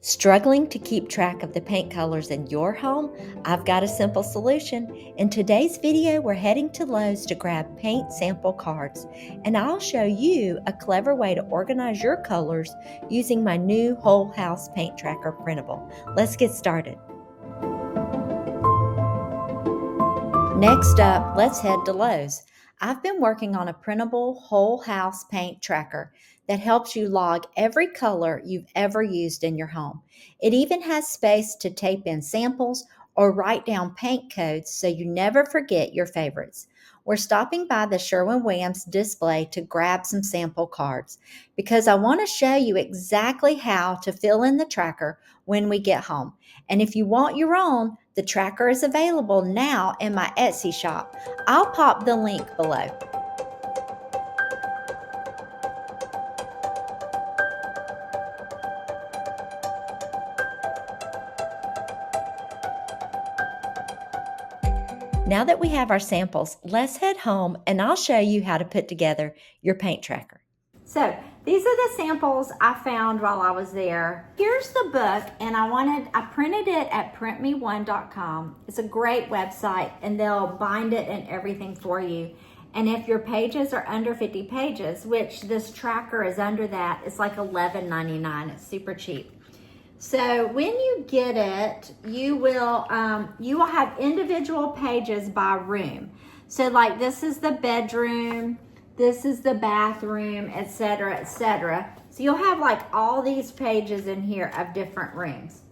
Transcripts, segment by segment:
Struggling to keep track of the paint colors in your home? I've got a simple solution. In today's video, we're heading to Lowe's to grab paint sample cards, and I'll show you a clever way to organize your colors using my new Whole House Paint Tracker printable. Let's get started. Next up, let's head to Lowe's. I've been working on a printable whole house paint tracker that helps you log every color you've ever used in your home. It even has space to tape in samples or write down paint codes so you never forget your favorites. We're stopping by the Sherwin-Williams display to grab some sample cards because I want to show you exactly how to fill in the tracker when we get home. And if you want your own, the tracker is available now in my Etsy shop. I'll pop the link below. Now that we have our samples, let's head home and I'll show you how to put together your paint tracker. So these are the samples I found while I was there. Here's the book, and I printed it at printme1.com. It's a great website, and they'll bind it and everything for you. And if your pages are under 50 pages, which this tracker is under that, it's like $11.99. It's super cheap. So when you get it, you will have individual pages by room. So like this is the bedroom, this is the bathroom, etc., etc. So you'll have like all these pages in here of different rooms.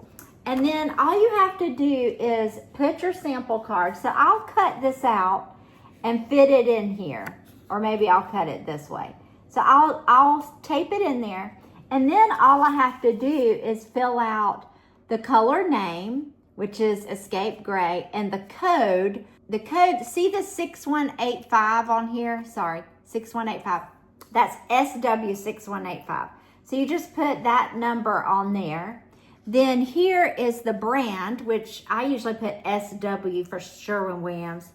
And then all you have to do is put your sample card. So I'll cut this out and fit it in here, or maybe I'll cut it this way. So I'll tape it in there. And then all I have to do is fill out the color name, which is Escape Gray, and the code. The code, see the 6185 on here? Sorry, 6185. That's SW6185. So you just put that number on there. Then here is the brand, which I usually put SW for Sherwin-Williams,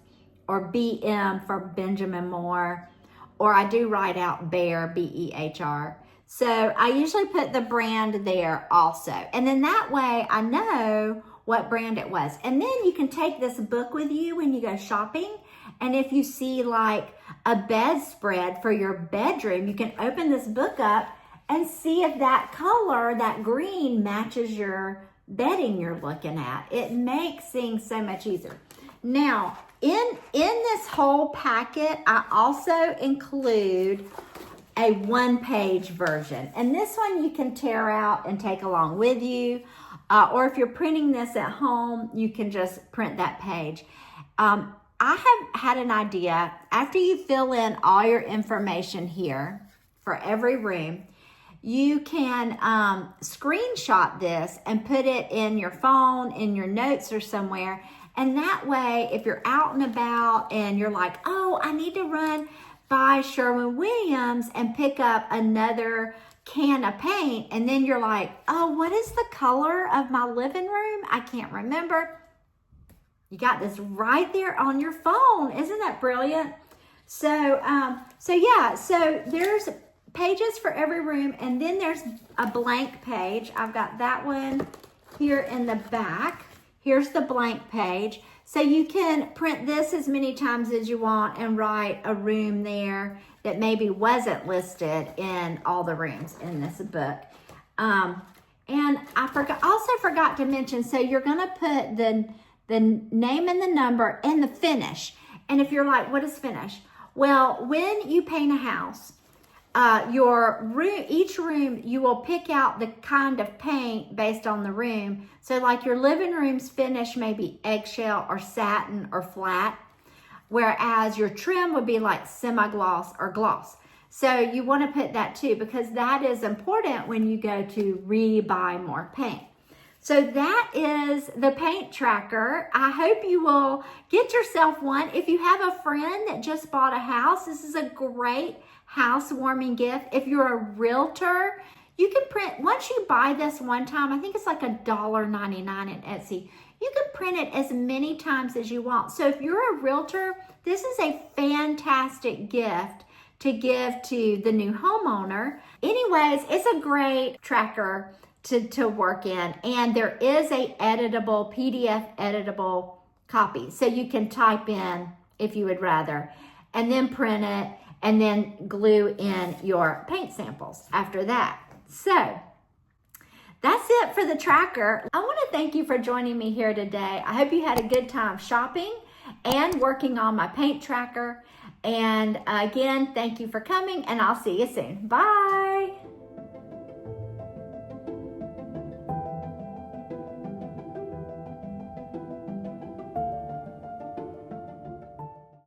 or BM for Benjamin Moore, or I do write out Behr, B-E-H-R. So I usually put the brand there also. And then that way I know what brand it was. And then you can take this book with you when you go shopping. And if you see like a bedspread for your bedroom, you can open this book up and see if that color, that green, matches your bedding you're looking at. It makes things so much easier. Now, in this whole packet, I also include a one-page version, and this one you can tear out and take along with you, or if you're printing this at home, you can just print that page. I have had an idea. After you fill in all your information here for every room, you can screenshot this and put it in your phone, in your notes or somewhere, and that way if you're out and about and you're like, oh, I need to run by Sherwin-Williams and pick up another can of paint, and then you're like, oh, what is the color of my living room? I can't remember. You got this right there on your phone. Isn't that brilliant? So there's pages for every room, and then there's a blank page. I've got that one here in the back. Here's the blank page. So you can print this as many times as you want and write a room there that maybe wasn't listed in all the rooms in this book. And I also forgot to mention, so you're gonna put the name and the number and the finish. And if you're like, what is finish? Well, when you paint a house, each room, you will pick out the kind of paint based on the room. So like your living room's finish may be eggshell or satin or flat, whereas your trim would be like semi-gloss or gloss. So you want to put that too, because that is important when you go to re-buy more paint. So that is the paint tracker. I hope you will get yourself one. If you have a friend that just bought a house, this is a great housewarming gift. If you're a realtor, you can print, once you buy this one time, I think it's like $1.99 in Etsy, you can print it as many times as you want. So if you're a realtor, this is a fantastic gift to give to the new homeowner. Anyways, it's a great tracker to work in. And there is a editable, PDF editable copy. So you can type in if you would rather, and then print it, and then glue in your paint samples after that. So that's it for the tracker. I want to thank you for joining me here today. I hope you had a good time shopping and working on my paint tracker. And again, thank you for coming, and I'll see you soon. Bye.